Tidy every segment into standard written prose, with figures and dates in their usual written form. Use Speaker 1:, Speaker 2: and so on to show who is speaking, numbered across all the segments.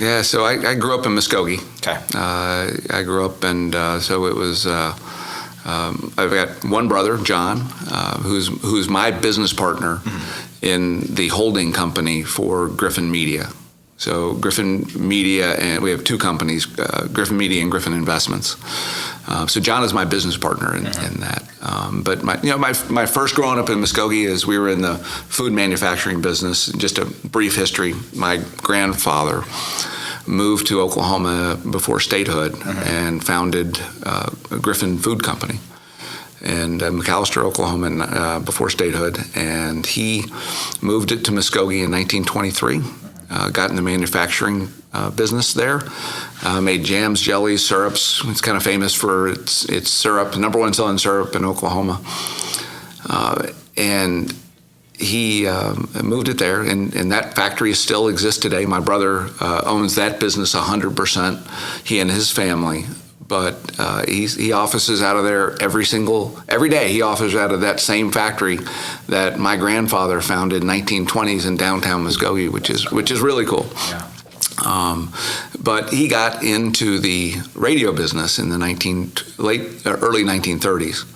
Speaker 1: Yeah, so I grew up in Muskogee.
Speaker 2: Okay.
Speaker 1: I grew up, and so it was. I've got one brother, John, who's my business partner in the holding company for Griffin Media. So Griffin Media, and we have two companies, Griffin Media and Griffin Investments. So John is my business partner in that. But my first growing up in Muskogee is we were in the food manufacturing business. Just a brief history. My grandfather moved to Oklahoma before statehood and founded a Griffin Food Company in McAlester, Oklahoma, before statehood. And he moved it to Muskogee in 1923. Got in the manufacturing business there. Made jams, jellies, syrups. It's kind of famous for its syrup, number one selling syrup in Oklahoma. And he moved it there, and that factory still exists today. My brother owns that business 100%, he and his family. But he offices out of there every day. He offices out of that same factory that my grandfather founded in 1920s in downtown Muskogee, which is really cool. Yeah. But he got into the radio business in the early 1930s.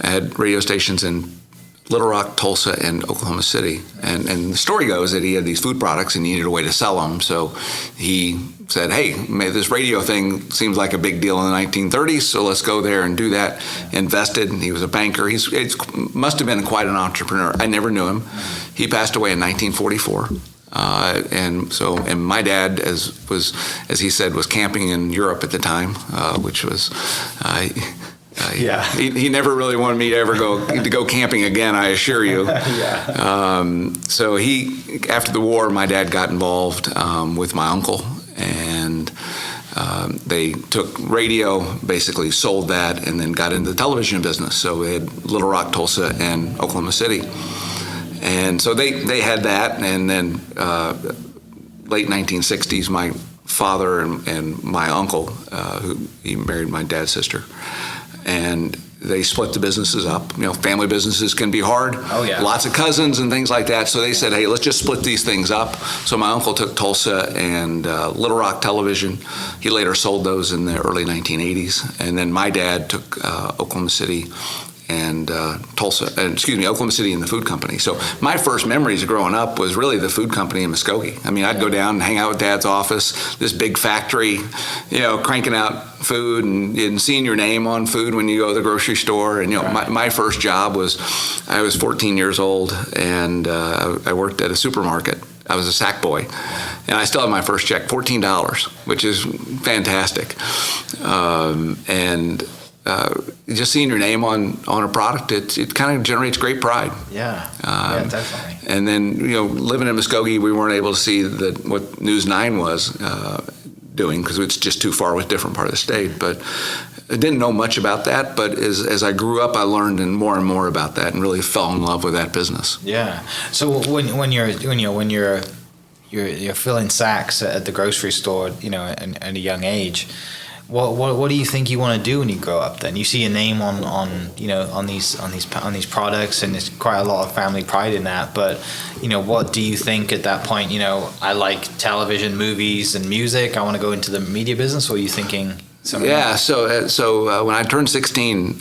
Speaker 1: I had radio stations in Little Rock, Tulsa, and Oklahoma City. And the story goes that he had these food products and he needed a way to sell them. So he said, hey, this radio thing seems like a big deal in the 1930s, so let's go there and do that. Invested, and he was a banker. He must have been quite an entrepreneur. I never knew him. He passed away in 1944. And my dad, as he said, was camping in Europe at the time, which was... He never really wanted me to ever go camping again, I assure you. So after the war, my dad got involved with my uncle, and they took radio, basically sold that, and then got into the television business. So we had Little Rock, Tulsa, and Oklahoma City. And so they had that, and then late 1960s, my father and my uncle, he married my dad's sister, and they split the businesses up. Family businesses can be hard. Oh, yeah. Lots of cousins and things like that. So they said, hey, let's just split these things up. So my uncle took Tulsa and Little Rock Television. He later sold those in the early 1980s. And then my dad took Oklahoma City and Oklahoma City and the food company. So my first memories of growing up was really the food company in Muskogee. I mean, I'd go down and hang out with Dad's office, this big factory, cranking out food and seeing your name on food when you go to the grocery store. And, my first job I was 14 years old, and I worked at a supermarket. I was a sack boy, and I still have my first check, $14, which is fantastic. Just seeing your name on a product, it kind of generates great pride.
Speaker 2: Yeah, definitely. And
Speaker 1: then, living in Muskogee, we weren't able to see what News 9 was doing because it's just too far with a different part of the state. But I didn't know much about that. But as I grew up, I learned more and more about that and really fell in love with that business.
Speaker 2: Yeah. So when you're filling sacks at the grocery store, at a young age. What do you think you want to do when you grow up? Then you see a name on these products, and there's quite a lot of family pride in that. But what do you think at that point? I like television, movies, and music. I want to go into the media business. What are you thinking?
Speaker 1: Yeah. So when I turned 16,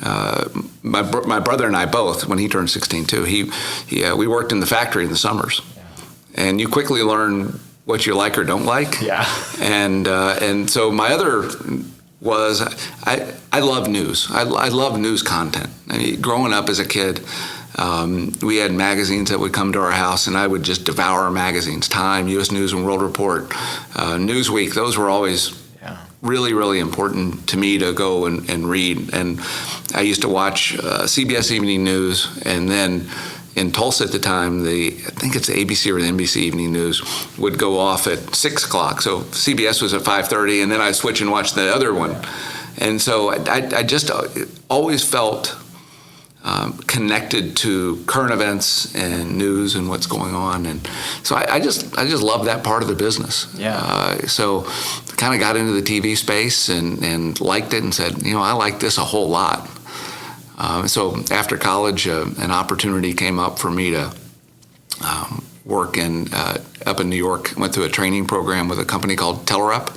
Speaker 1: my brother and I both, when he turned 16 too, we worked in the factory in the summers, and you quickly learn what you like or don't like. Yeah. And so my other was I love news. I love news content. I mean, growing up as a kid, we had magazines that would come to our house, and I would just devour magazines. Time, U.S. News and World Report, Newsweek. Those were always really, really important to me to go and read. And I used to watch CBS Evening News, and then in Tulsa at the time, I think it's the ABC or the NBC Evening News would go off at 6 o'clock. So CBS was at 5:30, and then I'd switch and watch the other one. And so I just always felt connected to current events and news and what's going on. And so I just love that part of the business. Yeah. So kind of got into the TV space and liked it and said, I like this a whole lot. So after college, an opportunity came up for me to work in up in New York, went through a training program with a company called Telerep,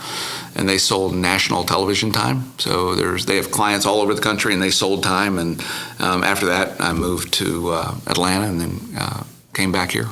Speaker 1: and they sold national television time. So they have clients all over the country, and they sold time. And after that, I moved to Atlanta, and then came back here.